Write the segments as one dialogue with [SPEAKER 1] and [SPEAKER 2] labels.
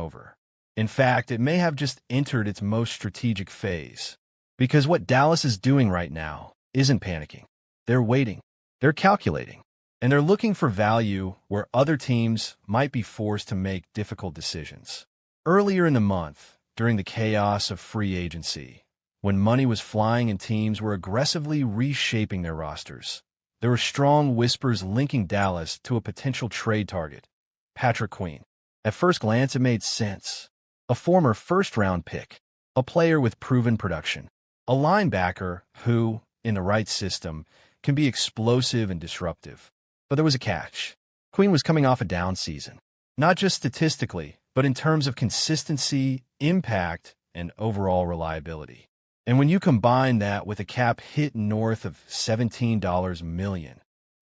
[SPEAKER 1] over. In fact, it may have just entered its most strategic phase. Because what Dallas is doing right now isn't panicking. They're waiting. They're calculating. And they're looking for value where other teams might be forced to make difficult decisions. Earlier in the month, during the chaos of free agency, when money was flying and teams were aggressively reshaping their rosters, there were strong whispers linking Dallas to a potential trade target, Patrick Queen. At first glance, it made sense. A former first-round pick, a player with proven production, a linebacker who, in the right system, can be explosive and disruptive. But there was a catch. Queen was coming off a down season, not just statistically, but in terms of consistency, impact, and overall reliability. And when you combine that with a cap hit north of $17 million,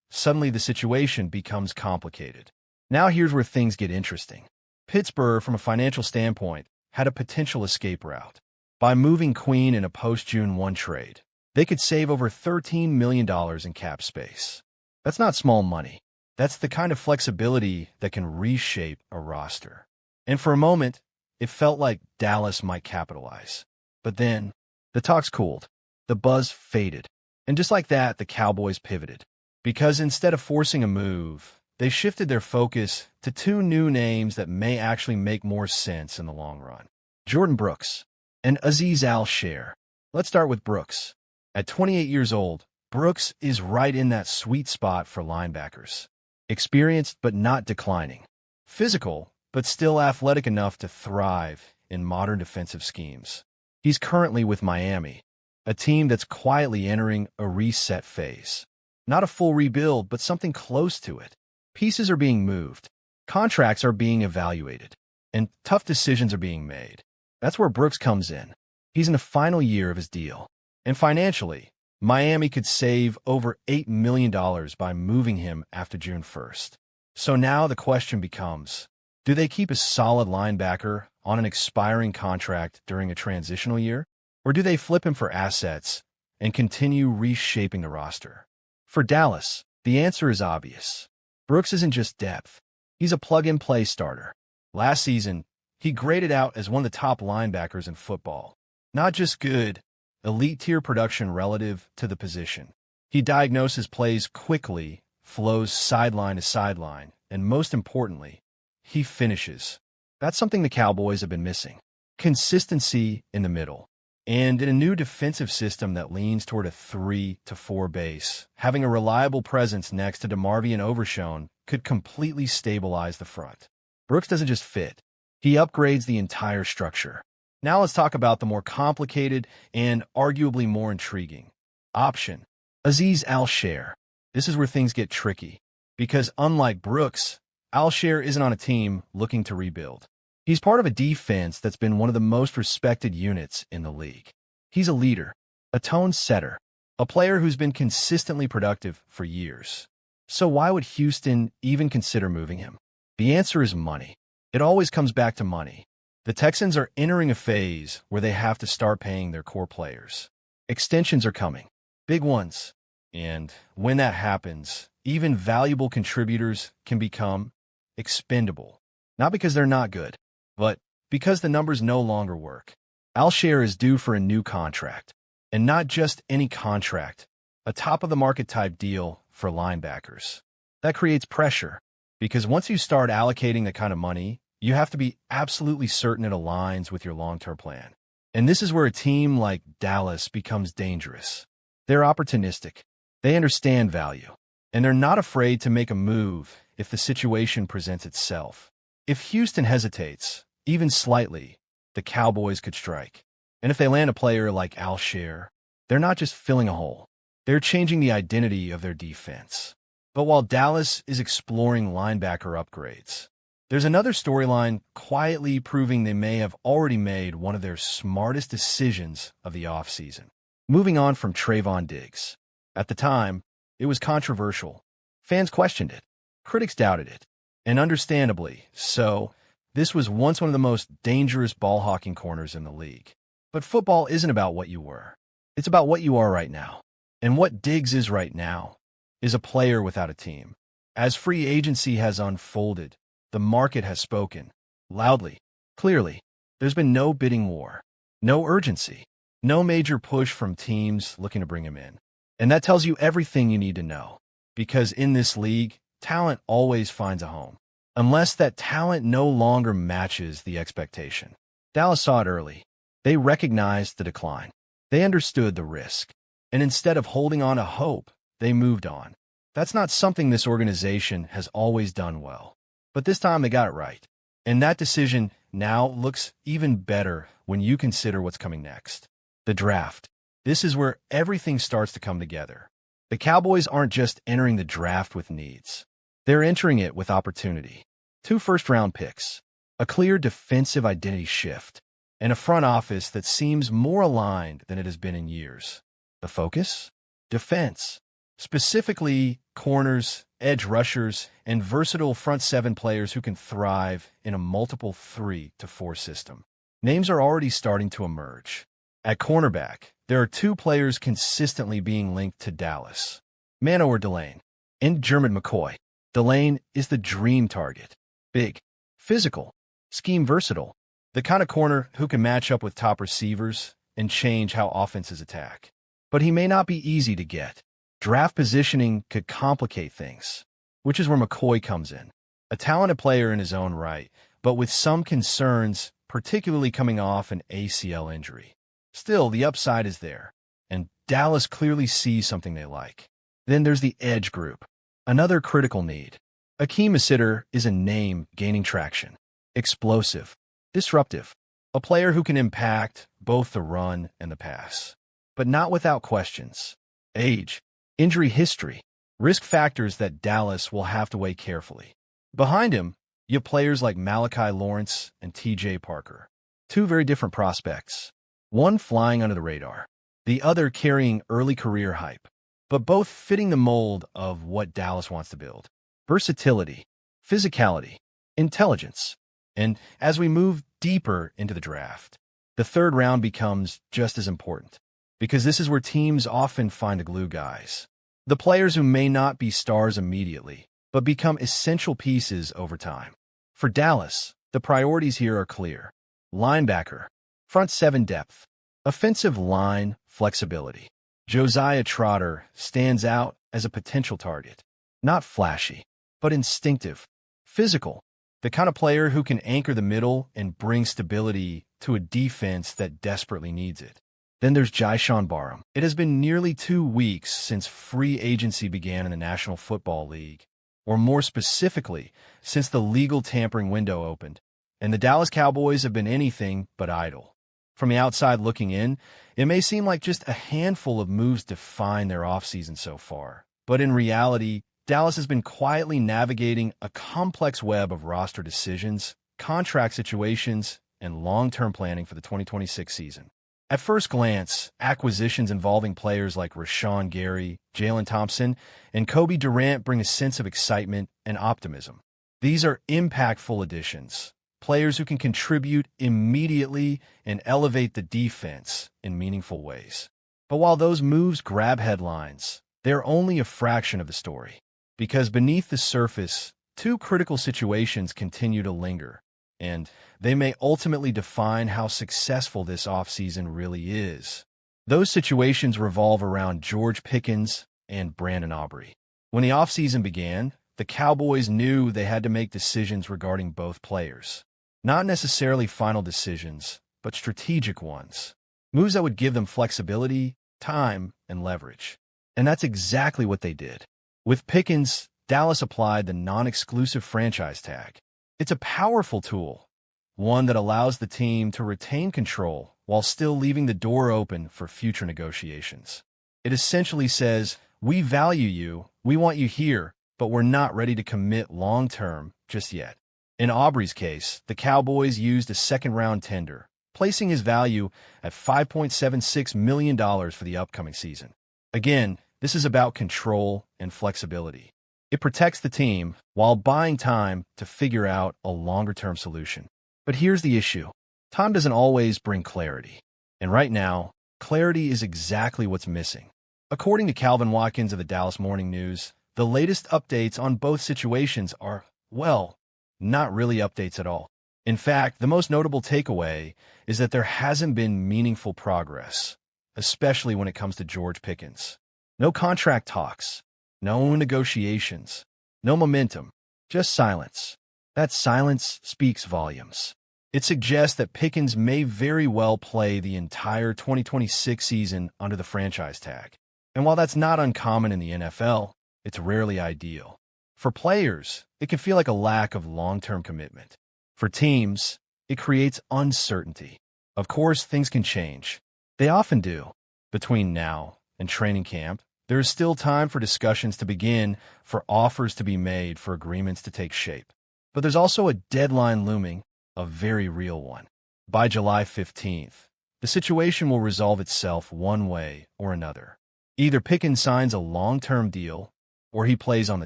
[SPEAKER 1] suddenly the situation becomes complicated. Now here's where things get interesting. Pittsburgh, from a financial standpoint, had a potential escape route. By moving Queen in a post-June 1 trade, they could save over $13 million in cap space. That's not small money. That's the kind of flexibility that can reshape a roster. And for a moment, it felt like Dallas might capitalize. But then, the talks cooled. The buzz faded. And just like that, the Cowboys pivoted. Because instead of forcing a move, they shifted their focus to two new names that may actually make more sense in the long run. Jordan Brooks and Azeez Al-Shaair. Let's start with Brooks. At 28 years old, Brooks is right in that sweet spot for linebackers. Experienced but not declining. Physical, but still athletic enough to thrive in modern defensive schemes. He's currently with Miami, a team that's quietly entering a reset phase. Not a full rebuild, but something close to it. Pieces are being moved, contracts are being evaluated, and tough decisions are being made. That's where Brooks comes in. He's in the final year of his deal. And financially, Miami could save over $8 million by moving him after June 1st. So now the question becomes, do they keep a solid linebacker on an expiring contract during a transitional year? Or do they flip him for assets and continue reshaping the roster? For Dallas, the answer is obvious. Brooks isn't just depth. He's a plug-and-play starter. Last season, he graded out as one of the top linebackers in football. Not just good, elite-tier production relative to the position. He diagnoses plays quickly, flows sideline to sideline, and most importantly, he finishes. That's something the Cowboys have been missing. Consistency in the middle. And in a new defensive system that leans toward a 3-4 base, having a reliable presence next to DeMarvion Overshown could completely stabilize the front. Brooks doesn't just fit. He upgrades the entire structure. Now let's talk about the more complicated and arguably more intriguing option, Azeez Al-Shaair. This is where things get tricky, because unlike Brooks, Al-Shaair isn't on a team looking to rebuild. He's part of a defense that's been one of the most respected units in the league. He's a leader, a tone setter, a player who's been consistently productive for years. So why would Houston even consider moving him? The answer is money. It always comes back to money. The Texans are entering a phase where they have to start paying their core players. Extensions are coming, big ones. And when that happens, even valuable contributors can become expendable. Not because they're not good, but because the numbers no longer work. Al-Shaair is due for a new contract. And not just any contract, a top-of-the-market type deal for linebackers. That creates pressure, because once you start allocating that kind of money, you have to be absolutely certain it aligns with your long-term plan. And this is where a team like Dallas becomes dangerous. They're opportunistic. They understand value. And they're not afraid to make a move if the situation presents itself. If Houston hesitates, even slightly, the Cowboys could strike. And if they land a player like Al-Shaair, they're not just filling a hole. They're changing the identity of their defense. But while Dallas is exploring linebacker upgrades, there's another storyline quietly proving they may have already made one of their smartest decisions of the offseason. Moving on from Trayvon Diggs. At the time, it was controversial. Fans questioned it. Critics doubted it. And understandably so, this was once one of the most dangerous ball-hawking corners in the league. But football isn't about what you were. It's about what you are right now. And what Diggs is right now is a player without a team. As free agency has unfolded, the market has spoken loudly. Clearly, there's been no bidding war, no urgency, no major push from teams looking to bring him in. And that tells you everything you need to know. Because in this league, talent always finds a home. Unless that talent no longer matches the expectation. Dallas saw it early. They recognized the decline. They understood the risk. And instead of holding on to hope, they moved on. That's not something this organization has always done well. But this time they got it right. And that decision now looks even better when you consider what's coming next. The draft. This is where everything starts to come together. The Cowboys aren't just entering the draft with needs. They're entering it with opportunity. 2 first-round picks, a clear defensive identity shift, and a front office that seems more aligned than it has been in years. The focus? Defense. Specifically, corners, edge rushers, and versatile front 7 players who can thrive in a multiple 3-4 system. Names are already starting to emerge. At cornerback, there are 2 players consistently being linked to Dallas. Mano or Delane. And German McCoy. Delane is the dream target. Big, physical, scheme versatile. The kind of corner who can match up with top receivers and change how offenses attack. But he may not be easy to get. Draft positioning could complicate things, which is where McCoy comes in. A talented player in his own right, but with some concerns, particularly coming off an ACL injury. Still, the upside is there, and Dallas clearly sees something they like. Then there's the edge group, another critical need. Akeem Asitter is a name gaining traction. Explosive, disruptive, a player who can impact both the run and the pass. But not without questions. Age, injury history, risk factors that Dallas will have to weigh carefully. Behind him, you have players like Malachi Lawrence and T.J. Parker. 2 very different prospects. One flying under the radar, the other carrying early career hype, but both fitting the mold of what Dallas wants to build. Versatility, physicality, intelligence. And as we move deeper into the draft, the 3rd round becomes just as important, because this is where teams often find the glue guys. The players who may not be stars immediately, but become essential pieces over time. For Dallas, the priorities here are clear. Linebacker, front 7 depth, offensive line flexibility. Josiah Trotter stands out as a potential target. Not flashy, but instinctive, physical, the kind of player who can anchor the middle and bring stability to a defense that desperately needs it. Then there's Jyshawn Barham. It has been nearly 2 weeks since free agency began in the National Football League, or more specifically, since the legal tampering window opened, and the Dallas Cowboys have been anything but idle. From the outside looking in, it may seem like just a handful of moves define their offseason so far. But in reality, Dallas has been quietly navigating a complex web of roster decisions, contract situations, and long-term planning for the 2026 season. At first glance, acquisitions involving players like Rashawn Gary, Jalen Thompson, and Kobe Durant bring a sense of excitement and optimism. These are impactful additions, players who can contribute immediately and elevate the defense in meaningful ways. But while those moves grab headlines, they're only a fraction of the story. Because beneath the surface, 2 critical situations continue to linger, and they may ultimately define how successful this offseason really is. Those situations revolve around George Pickens and Brandon Aubrey. When the offseason began, the Cowboys knew they had to make decisions regarding both players. Not necessarily final decisions, but strategic ones. Moves that would give them flexibility, time, and leverage. And that's exactly what they did. With Pickens, Dallas applied the non-exclusive franchise tag. It's a powerful tool, one that allows the team to retain control while still leaving the door open for future negotiations. It essentially says, we value you, we want you here, but we're not ready to commit long-term just yet. In Aubrey's case, the Cowboys used a 2nd-round tender, placing his value at $5.76 million for the upcoming season. Again, this is about control and flexibility. It protects the team while buying time to figure out a longer-term solution. But here's the issue. Time doesn't always bring clarity. And right now, clarity is exactly what's missing. According to Calvin Watkins of the Dallas Morning News, the latest updates on both situations are, well, not really updates at all. In fact, the most notable takeaway is that there hasn't been meaningful progress, especially when it comes to George Pickens. No contract talks, no negotiations, no momentum, just silence. That silence speaks volumes. It suggests that Pickens may very well play the entire 2026 season under the franchise tag. And while that's not uncommon in the NFL, it's rarely ideal. For players, it can feel like a lack of long-term commitment. For teams, it creates uncertainty. Of course, things can change. They often do. Between now and training camp, there is still time for discussions to begin, for offers to be made, for agreements to take shape. But there's also a deadline looming, a very real one. By July 15th, the situation will resolve itself one way or another. Either Pickens signs a long-term deal, or he plays on the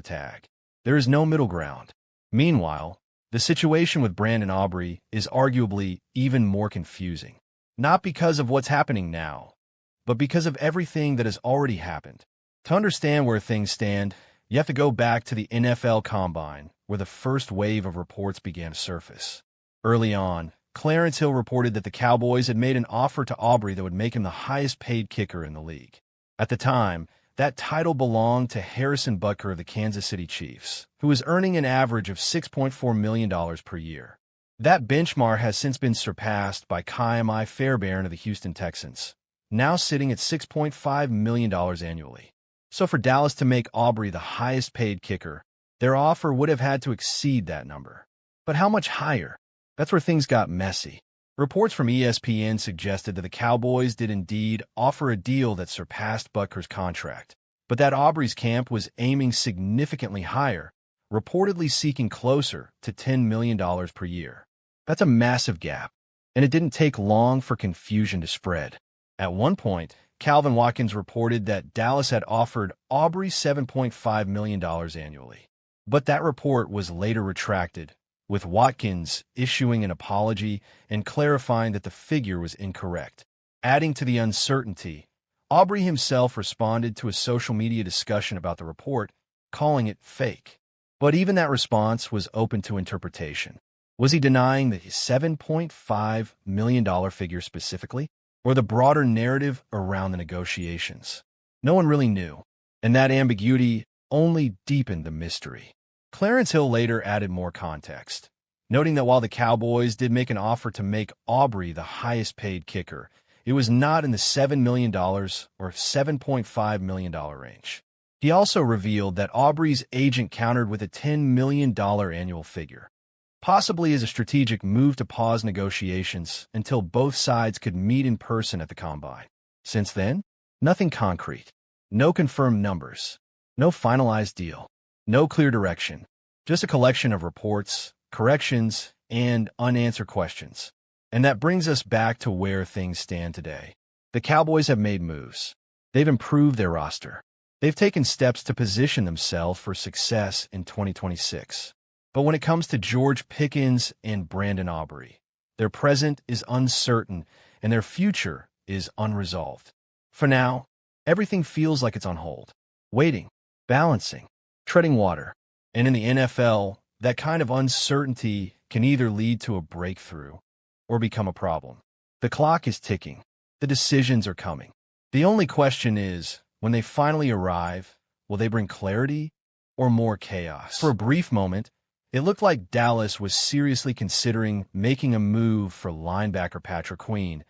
[SPEAKER 1] tag. There is no middle ground. Meanwhile, the situation with Brandon Aubrey is arguably even more confusing. Not because of what's happening now, but because of everything that has already happened. To understand where things stand, you have to go back to the NFL Combine, where the first wave of reports began to surface. Early on, Clarence Hill reported that the Cowboys had made an offer to Aubrey that would make him the highest-paid kicker in the league. At the time, that title belonged to Harrison Butker of the Kansas City Chiefs, who was earning an average of $6.4 million per year. That benchmark has since been surpassed by Ka'imi Fairbairn of the Houston Texans, now sitting at $6.5 million annually. So for Dallas to make Aubrey the highest-paid kicker, their offer would have had to exceed that number. But how much higher? That's where things got messy. Reports from ESPN suggested that the Cowboys did indeed offer a deal that surpassed Butker's contract, but that Aubrey's camp was aiming significantly higher, reportedly seeking closer to $10 million per year. That's a massive gap, and it didn't take long for confusion to spread. At one point, Calvin Watkins reported that Dallas had offered Aubrey $7.5 million annually. But that report was later retracted, with Watkins issuing an apology and clarifying that the figure was incorrect. Adding to the uncertainty, Aubrey himself responded to a social media discussion about the report, calling it fake. But even that response was open to interpretation. Was he denying the $7.5 million figure specifically, or the broader narrative around the negotiations? No one really knew, and that ambiguity only deepened the mystery. Clarence Hill later added more context, noting that while the Cowboys did make an offer to make Aubrey the highest-paid kicker, it was not in the $7 million or $7.5 million range. He also revealed that Aubrey's agent countered with a $10 million annual figure, possibly as a strategic move to pause negotiations until both sides could meet in person at the Combine. Since then, nothing concrete, no confirmed numbers, no finalized deal, no clear direction, just a collection of reports, corrections, and unanswered questions. And that brings us back to where things stand today. The Cowboys have made moves. They've improved their roster. They've taken steps to position themselves for success in 2026. But when it comes to George Pickens and Brandon Aubrey, their present is uncertain and their future is unresolved. For now, everything feels like it's on hold, waiting, balancing, treading water. And in the NFL, that kind of uncertainty can either lead to a breakthrough or become a problem. The clock is ticking. The decisions are coming. The only question is, when they finally arrive, will they bring clarity or more chaos? For a brief moment, it looked like Dallas was seriously considering making a move for linebacker Patrick Queen,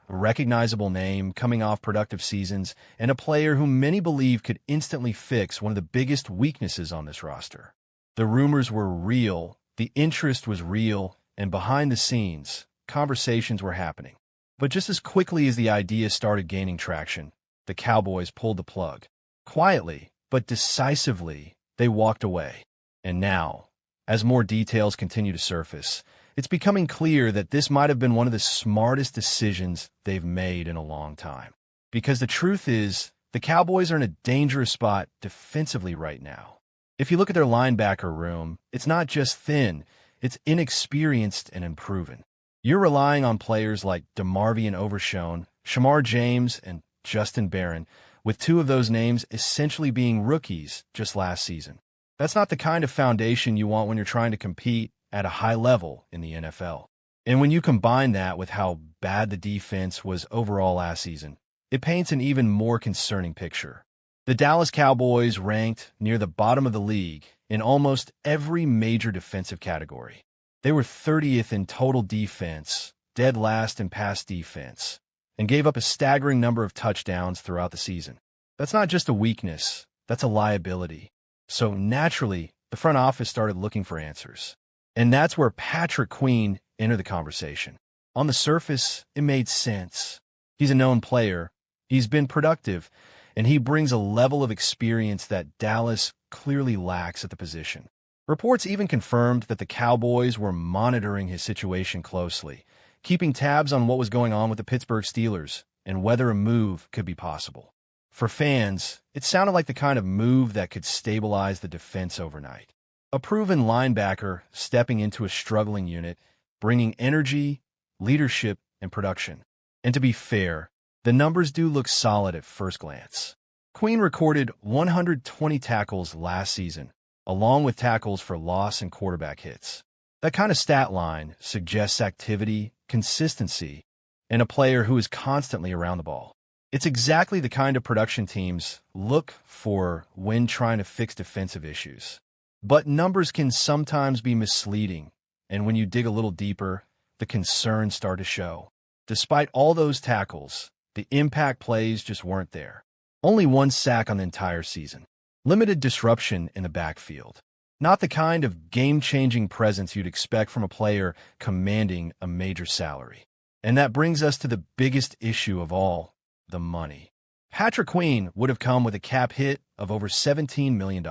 [SPEAKER 1] a recognizable name coming off productive seasons and a player whom many believe could instantly fix one of the biggest weaknesses on this roster. The rumors were real, the interest was real, and behind the scenes, conversations were happening. But just as quickly as the idea started gaining traction, the Cowboys pulled the plug. Quietly, but decisively, they walked away. And now, as more details continue to surface, it's becoming clear that this might have been one of the smartest decisions they've made in a long time. Because the truth is, the Cowboys are in a dangerous spot defensively right now. If you look at their linebacker room, it's not just thin, it's inexperienced and unproven. You're relying on players like DeMarvion Overshown, Shamar James, and Justin Barron, with two of those names essentially being rookies just last season. That's not the kind of foundation you want when you're trying to compete at a high level in the NFL. And when you combine that with how bad the defense was overall last season, it paints an even more concerning picture. The Dallas Cowboys ranked near the bottom of the league in almost every major defensive category. They were 30th in total defense, dead last in pass defense, and gave up a staggering number of touchdowns throughout the season. That's not just a weakness, that's a liability. So naturally, the front office started looking for answers. And that's where Patrick Queen entered the conversation. On the surface, it made sense. He's a known player, he's been productive, and he brings a level of experience that Dallas clearly lacks at the position. Reports even confirmed that the Cowboys were monitoring his situation closely, keeping tabs on what was going on with the Pittsburgh Steelers and whether a move could be possible. For fans, it sounded like the kind of move that could stabilize the defense overnight. A proven linebacker stepping into a struggling unit, bringing energy, leadership, and production. And to be fair, the numbers do look solid at first glance. Queen recorded 120 tackles last season, along with tackles for loss and quarterback hits. That kind of stat line suggests activity, consistency, and a player who is constantly around the ball. It's exactly the kind of production teams look for when trying to fix defensive issues. But numbers can sometimes be misleading, and when you dig a little deeper, the concerns start to show. Despite all those tackles, the impact plays just weren't there. Only one sack on the entire season. Limited disruption in the backfield. Not the kind of game-changing presence you'd expect from a player commanding a major salary. And that brings us to the biggest issue of all, the money. Patrick Queen would have come with a cap hit of over $17 million.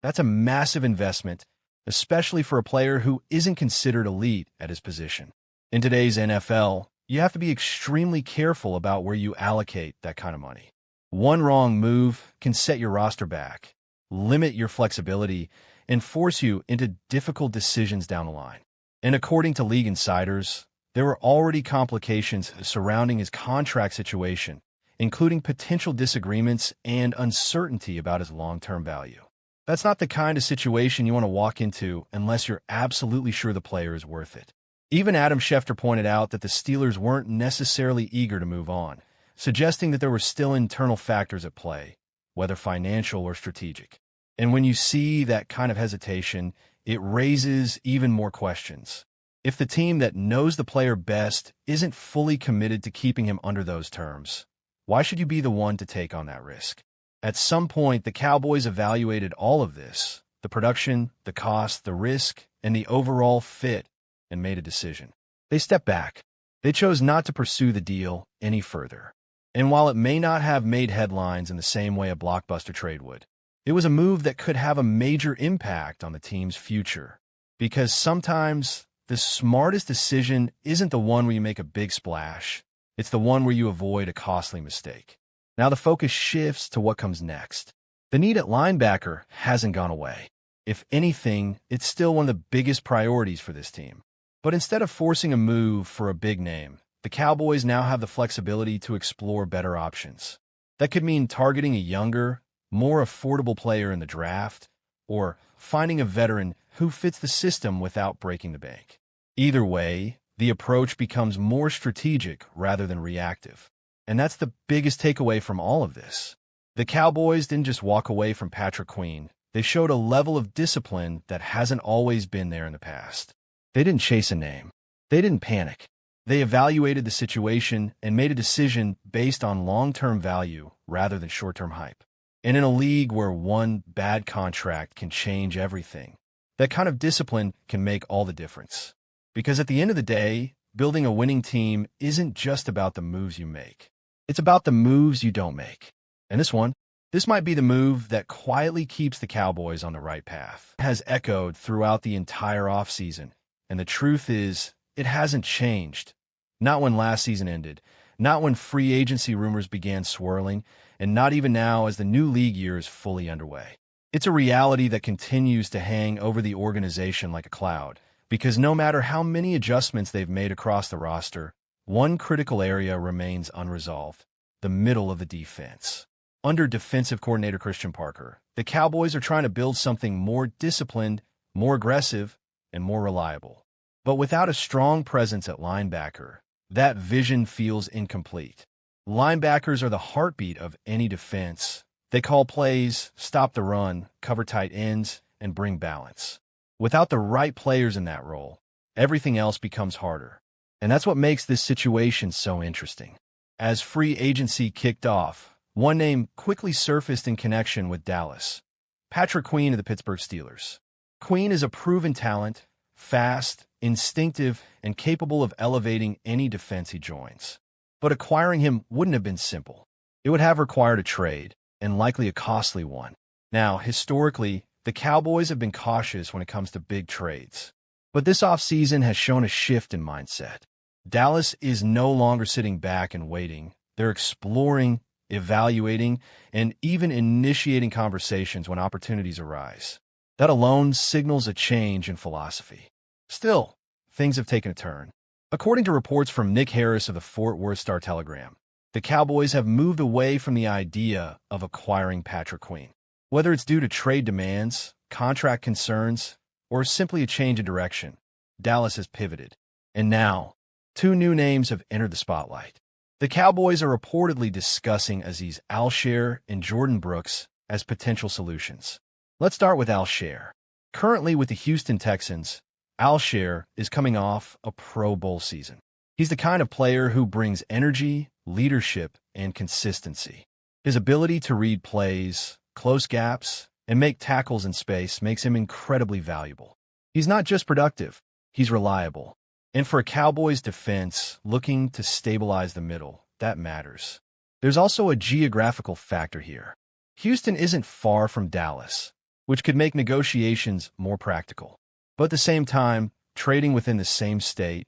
[SPEAKER 1] That's a massive investment, especially for a player who isn't considered elite at his position. In today's NFL, you have to be extremely careful about where you allocate that kind of money. One wrong move can set your roster back, limit your flexibility, and force you into difficult decisions down the line. And according to league insiders, there were already complications surrounding his contract situation, including potential disagreements and uncertainty about his long-term value. That's not the kind of situation you want to walk into unless you're absolutely sure the player is worth it. Even Adam Schefter pointed out that the Steelers weren't necessarily eager to move on, suggesting that there were still internal factors at play, whether financial or strategic. And when you see that kind of hesitation, it raises even more questions. If the team that knows the player best isn't fully committed to keeping him under those terms, why should you be the one to take on that risk? At some point, the Cowboys evaluated all of this, the production, the cost, the risk, and the overall fit, and made a decision. They stepped back. They chose not to pursue the deal any further. And while it may not have made headlines in the same way a blockbuster trade would, it was a move that could have a major impact on the team's future. Because sometimes the smartest decision isn't the one where you make a big splash. It's the one where you avoid a costly mistake. Now the focus shifts to what comes next. The need at linebacker hasn't gone away. If anything, it's still one of the biggest priorities for this team. But instead of forcing a move for a big name, the Cowboys now have the flexibility to explore better options. That could mean targeting a younger, more affordable player in the draft, or finding a veteran who fits the system without breaking the bank. Either way, the approach becomes more strategic rather than reactive. And that's the biggest takeaway from all of this. The Cowboys didn't just walk away from Patrick Queen. They showed a level of discipline that hasn't always been there in the past. They didn't chase a name. They didn't panic. They evaluated the situation and made a decision based on long-term value rather than short-term hype. And in a league where one bad contract can change everything, that kind of discipline can make all the difference. Because at the end of the day, building a winning team isn't just about the moves you make. It's about the moves you don't make. And this might be the move that quietly keeps the Cowboys on the right path. It has echoed throughout the entire offseason. And the truth is, it hasn't changed. Not when last season ended, not when free agency rumors began swirling, and not even now as the new league year is fully underway. It's a reality that continues to hang over the organization like a cloud, because no matter how many adjustments they've made across the roster, one critical area remains unresolved: the middle of the defense. Under defensive coordinator Christian Parker, the Cowboys are trying to build something more disciplined, more aggressive, and more reliable. But without a strong presence at linebacker, that vision feels incomplete. Linebackers are the heartbeat of any defense. They call plays, stop the run, cover tight ends, and bring balance. Without the right players in that role, everything else becomes harder. And that's what makes this situation so interesting. As free agency kicked off, one name quickly surfaced in connection with Dallas: Patrick Queen of the Pittsburgh Steelers. Queen is a proven talent, fast, instinctive, and capable of elevating any defense he joins. But acquiring him wouldn't have been simple. It would have required a trade, and likely a costly one. Now, historically, the Cowboys have been cautious when it comes to big trades. But this offseason has shown a shift in mindset. Dallas is no longer sitting back and waiting. They're exploring, evaluating, and even initiating conversations when opportunities arise. That alone signals a change in philosophy. Still, things have taken a turn. According to reports from Nick Harris of the Fort Worth Star-Telegram, the Cowboys have moved away from the idea of acquiring Patrick Queen. Whether it's due to trade demands, contract concerns, or simply a change in direction, Dallas has pivoted. And now, two new names have entered the spotlight. The Cowboys are reportedly discussing Azeez Al-Shaair and Jordan Brooks as potential solutions. Let's start with Al-Shaair. Currently with the Houston Texans, Al-Shaair is coming off a Pro Bowl season. He's the kind of player who brings energy, leadership, and consistency. His ability to read plays, close gaps, and make tackles in space makes him incredibly valuable. He's not just productive, he's reliable. And for a Cowboys defense looking to stabilize the middle, that matters. There's also a geographical factor here. Houston isn't far from Dallas, which could make negotiations more practical. But at the same time, trading within the same state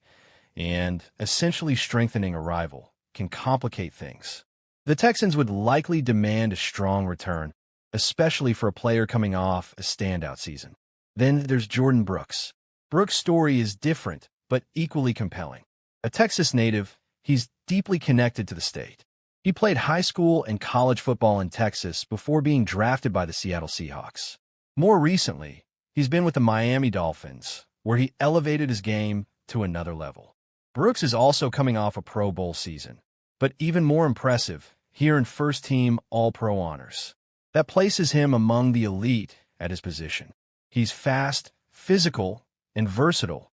[SPEAKER 1] and essentially strengthening a rival can complicate things. The Texans would likely demand a strong return, especially for a player coming off a standout season. Then there's Jordan Brooks. Brooks' story is different, but equally compelling. A Texas native, he's deeply connected to the state. He played high school and college football in Texas before being drafted by the Seattle Seahawks. More recently, he's been with the Miami Dolphins, where he elevated his game to another level. Brooks is also coming off a Pro Bowl season, but even more impressive, he earned first-team All-Pro honors. That places him among the elite at his position. He's fast, physical, and versatile,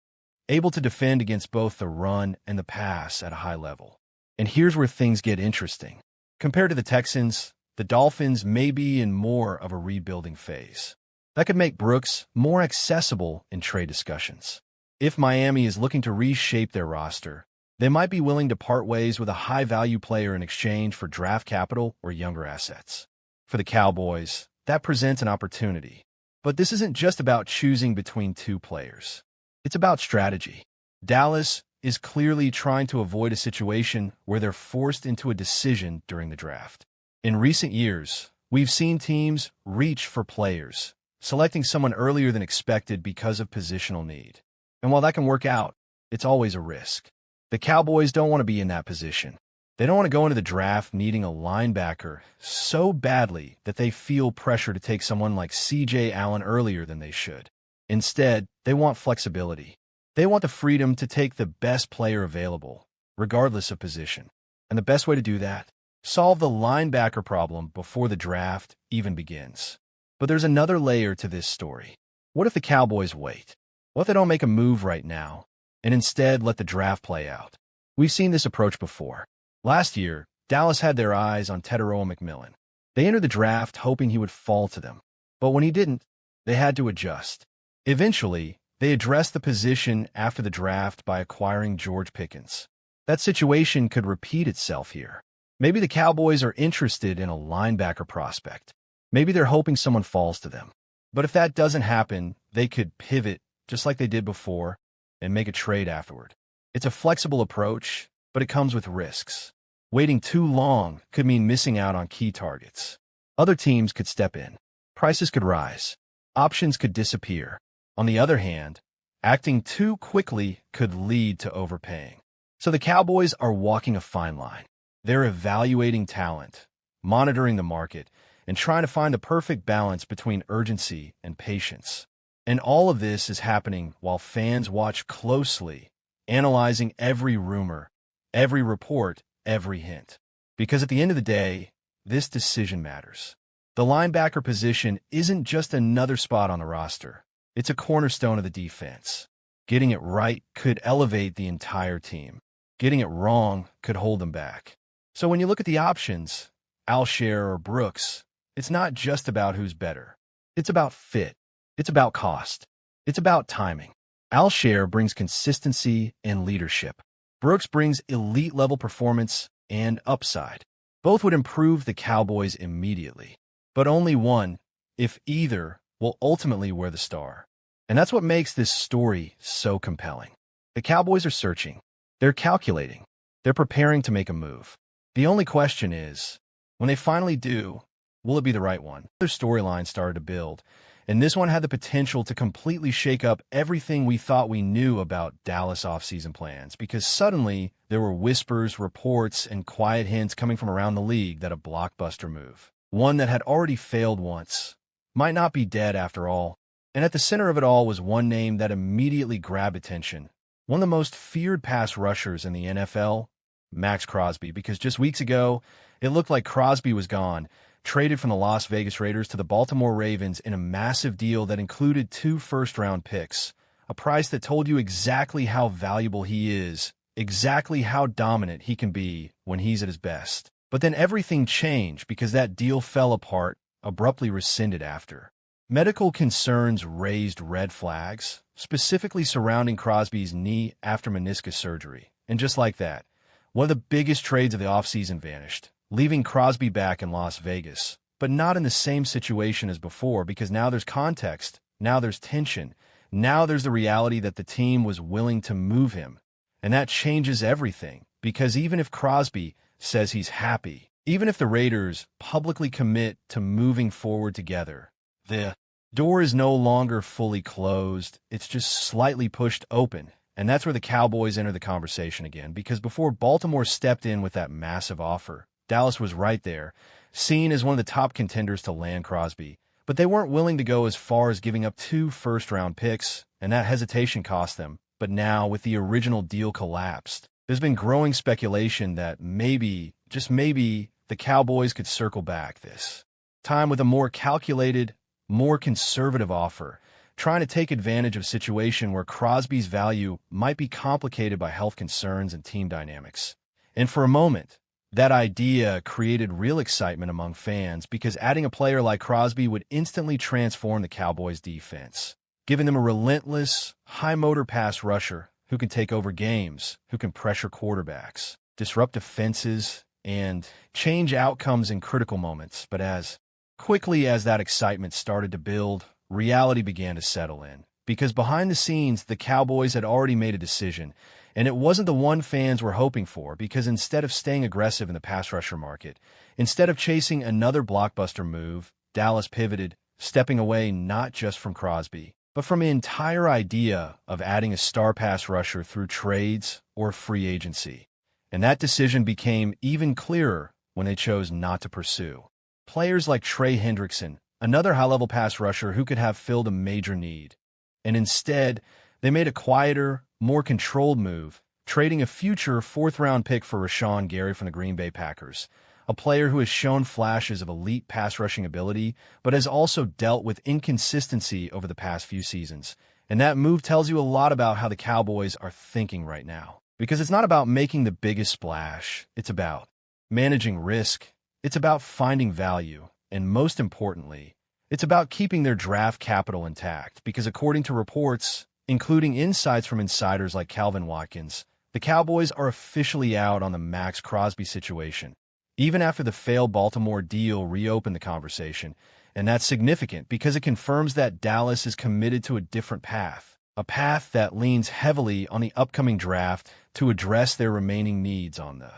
[SPEAKER 1] able to defend against both the run and the pass at a high level. And here's where things get interesting. Compared to the Texans, the Dolphins may be in more of a rebuilding phase. That could make Brooks more accessible in trade discussions. If Miami is looking to reshape their roster, they might be willing to part ways with a high-value player in exchange for draft capital or younger assets. For the Cowboys, that presents an opportunity. But this isn't just about choosing between two players. It's about strategy. Dallas is clearly trying to avoid a situation where they're forced into a decision during the draft. In recent years, we've seen teams reach for players, selecting someone earlier than expected because of positional need. And while that can work out, it's always a risk. The Cowboys don't want to be in that position. They don't want to go into the draft needing a linebacker so badly that they feel pressure to take someone like C.J. Allen earlier than they should. Instead, they want flexibility. They want the freedom to take the best player available, regardless of position. And the best way to do that? Solve the linebacker problem before the draft even begins. But there's another layer to this story. What if the Cowboys wait? What if they don't make a move right now, and instead let the draft play out? We've seen this approach before. Last year, Dallas had their eyes on Tetairoa McMillan. They entered the draft hoping he would fall to them. But when he didn't, they had to adjust. Eventually, they addressed the position after the draft by acquiring George Pickens. That situation could repeat itself here. Maybe the Cowboys are interested in a linebacker prospect. Maybe they're hoping someone falls to them. But if that doesn't happen, they could pivot just like they did before and make a trade afterward. It's a flexible approach, but it comes with risks. Waiting too long could mean missing out on key targets. Other teams could step in. Prices could rise. Options could disappear. On the other hand, acting too quickly could lead to overpaying. So the Cowboys are walking a fine line. They're evaluating talent, monitoring the market, and trying to find the perfect balance between urgency and patience. And all of this is happening while fans watch closely, analyzing every rumor, every report, every hint. Because at the end of the day, this decision matters. The linebacker position isn't just another spot on the roster. It's a cornerstone of the defense. Getting it right could elevate the entire team. Getting it wrong could hold them back. So when you look at the options, Alshire or Brooks, it's not just about who's better. It's about fit. It's about cost. It's about timing. Alshire brings consistency and leadership. Brooks brings elite-level performance and upside. Both would improve the Cowboys immediately. But only one, if either, will ultimately wear the star. And that's what makes this story so compelling. The Cowboys are searching. They're calculating. They're preparing to make a move. The only question is, when they finally do, will it be the right one? Their storyline started to build, and this one had the potential to completely shake up everything we thought we knew about Dallas offseason plans, because suddenly there were whispers, reports, and quiet hints coming from around the league that a blockbuster move, one that had already failed once, might not be dead after all. And at the center of it all was one name that immediately grabbed attention, one of the most feared pass rushers in the NFL, Max Crosby, because just weeks ago, it looked like Crosby was gone, traded from the Las Vegas Raiders to the Baltimore Ravens in a massive deal that included 2 first-round picks, a price that told you exactly how valuable he is, exactly how dominant he can be when he's at his best. But then everything changed because that deal fell apart, abruptly rescinded after. Medical concerns raised red flags, specifically surrounding Crosby's knee after meniscus surgery. And just like that, one of the biggest trades of the offseason vanished, leaving Crosby back in Las Vegas, but not in the same situation as before, because now there's context, now there's tension, now there's the reality that the team was willing to move him. And that changes everything, because even if Crosby says he's happy, even if the Raiders publicly commit to moving forward together, the door is no longer fully closed, it's just slightly pushed open. And that's where the Cowboys enter the conversation again, because before Baltimore stepped in with that massive offer, Dallas was right there, seen as one of the top contenders to land Crosby. But they weren't willing to go as far as giving up 2 first-round picks, and that hesitation cost them. But now, with the original deal collapsed, there's been growing speculation that maybe, just maybe, the Cowboys could circle back this time with a more calculated, more conservative offer, trying to take advantage of a situation where Crosby's value might be complicated by health concerns and team dynamics. And for a moment, that idea created real excitement among fans because adding a player like Crosby would instantly transform the Cowboys' defense, giving them a relentless, high-motor pass rusher who can take over games, who can pressure quarterbacks, disrupt defenses, and change outcomes in critical moments. But as quickly as that excitement started to build, reality began to settle in. Because behind the scenes, the Cowboys had already made a decision, and it wasn't the one fans were hoping for, because instead of staying aggressive in the pass rusher market, instead of chasing another blockbuster move, Dallas pivoted, stepping away not just from Crosby, but from the entire idea of adding a star pass rusher through trades or free agency. And that decision became even clearer when they chose not to pursue players like Trey Hendrickson, another high-level pass rusher who could have filled a major need. And instead, they made a quieter, more controlled move, trading a future 4th-round pick for Rashawn Gary from the Green Bay Packers, a player who has shown flashes of elite pass-rushing ability, but has also dealt with inconsistency over the past few seasons. And that move tells you a lot about how the Cowboys are thinking right now. Because it's not about making the biggest splash, it's about managing risk, it's about finding value, and most importantly, it's about keeping their draft capital intact, because according to reports, including insights from insiders like Calvin Watkins, the Cowboys are officially out on the Max Crosby situation, even after the failed Baltimore deal reopened the conversation. And that's significant because it confirms that Dallas is committed to a different path, a path that leans heavily on the upcoming draft to address their remaining needs on the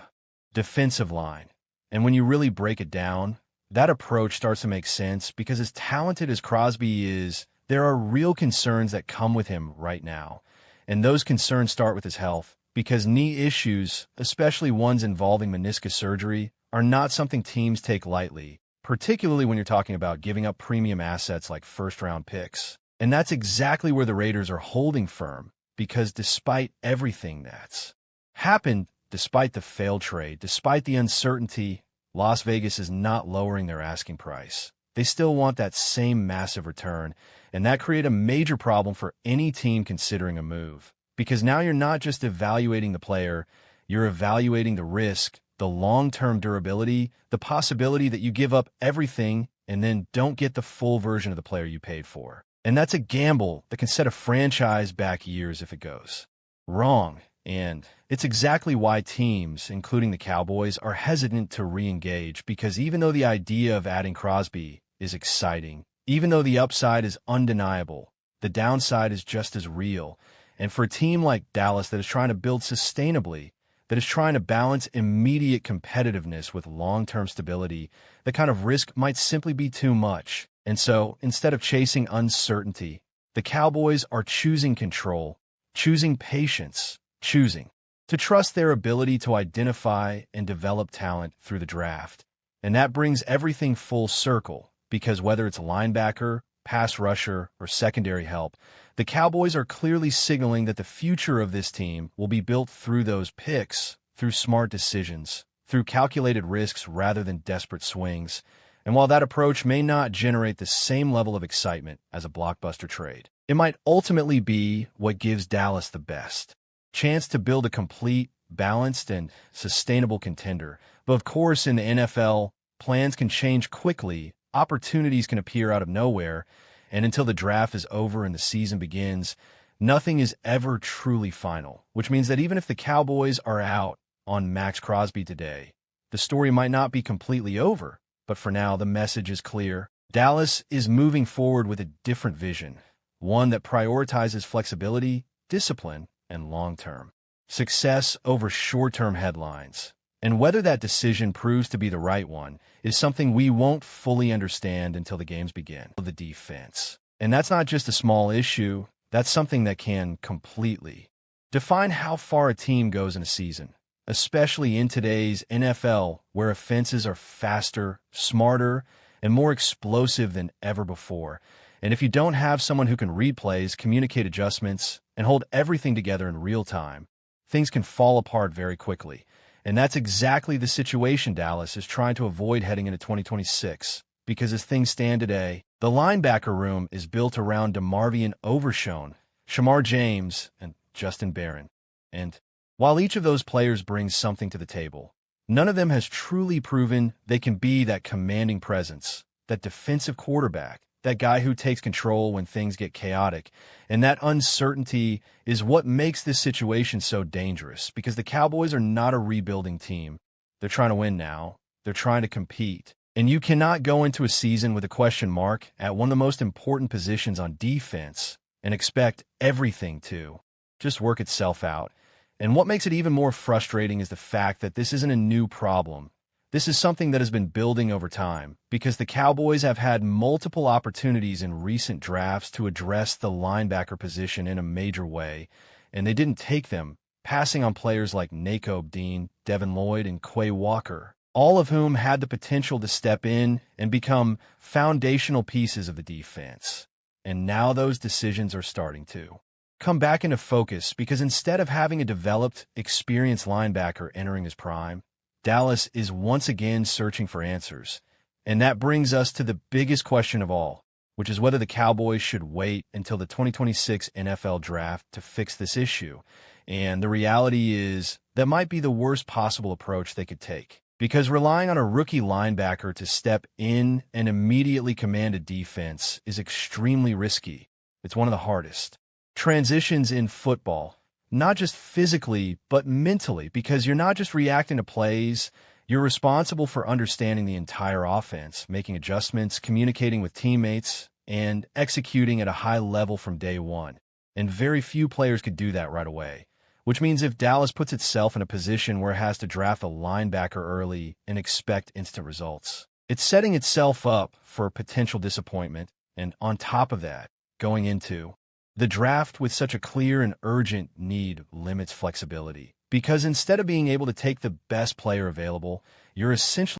[SPEAKER 1] defensive line. And when you really break it down, that approach starts to make sense because as talented as Crosby is, there are real concerns that come with him right now. And those concerns start with his health, because knee issues, especially ones involving meniscus surgery, are not something teams take lightly, particularly when you're talking about giving up premium assets like first-round picks. And that's exactly where the Raiders are holding firm, because despite everything that's happened, despite the failed trade, despite the uncertainty, Las Vegas is not lowering their asking price. They still want that same massive return, and that creates a major problem for any team considering a move. Because now you're not just evaluating the player, you're evaluating the risk, the long-term durability, the possibility that you give up everything and then don't get the full version of the player you paid for. And that's a gamble that can set a franchise back years if it goes wrong. And it's exactly why teams, including the Cowboys, are hesitant to re-engage, because even though the idea of adding Crosby is exciting, even though the upside is undeniable, the downside is just as real. And for a team like Dallas that is trying to build sustainably, that is trying to balance immediate competitiveness with long-term stability, the kind of risk might simply be too much. And so, instead of chasing uncertainty, the Cowboys are choosing control, choosing patience, choosing to trust their ability to identify and develop talent through the draft. And that brings everything full circle, because whether it's linebacker, pass rusher, or secondary help, the Cowboys are clearly signaling that the future of this team will be built through those picks, through smart decisions, through calculated risks rather than desperate swings. And while that approach may not generate the same level of excitement as a blockbuster trade, it might ultimately be what gives Dallas the best chance to build a complete, balanced, and sustainable contender. But of course, in the NFL, plans can change quickly, opportunities can appear out of nowhere, and until the draft is over and the season begins, nothing is ever truly final, which means that even if the Cowboys are out on Max Crosby today, the story might not be completely over. But for now, the message is clear. Dallas is moving forward with a different vision, one that prioritizes flexibility, discipline, and long-term success over short-term headlines. And whether that decision proves to be the right one is something we won't fully understand until the games begin. The defense. And that's not just a small issue, that's something that can completely define how far a team goes in a season, especially in today's NFL, where offenses are faster, smarter, and more explosive than ever before. And if you don't have someone who can read plays, communicate adjustments, and hold everything together in real time, things can fall apart very quickly. And that's exactly the situation Dallas is trying to avoid heading into 2026. Because as things stand today, the linebacker room is built around DeMarvion Overshown, Shamar James, and Justin Barron. And while each of those players brings something to the table, none of them has truly proven they can be that commanding presence, that defensive quarterback, that guy who takes control when things get chaotic. And that uncertainty is what makes this situation so dangerous, because the Cowboys are not a rebuilding team. They're trying to win now. They're trying to compete. And you cannot go into a season with a question mark at one of the most important positions on defense and expect everything to just work itself out. And what makes it even more frustrating is the fact that this isn't a new problem. This is something that has been building over time, because the Cowboys have had multiple opportunities in recent drafts to address the linebacker position in a major way, and they didn't take them, passing on players like Nakobe Dean, Devin Lloyd, and Quay Walker, all of whom had the potential to step in and become foundational pieces of the defense. And now those decisions are starting to come back into focus, because instead of having a developed, experienced linebacker entering his prime, Dallas is once again searching for answers. And that brings us to the biggest question of all, which is whether the Cowboys should wait until the 2026 NFL Draft to fix this issue. And the reality is that might be the worst possible approach they could take, because relying on a rookie linebacker to step in and immediately command a defense is extremely risky. It's one of the hardest transitions in football. Not just physically, but mentally, because you're not just reacting to plays, you're responsible for understanding the entire offense, making adjustments, communicating with teammates, and executing at a high level from day one. And very few players could do that right away, which means if Dallas puts itself in a position where it has to draft a linebacker early and expect instant results, it's setting itself up for potential disappointment. And on top of that, going into the draft with such a clear and urgent need limits flexibility, because instead of being able to take the best player available, you're essentially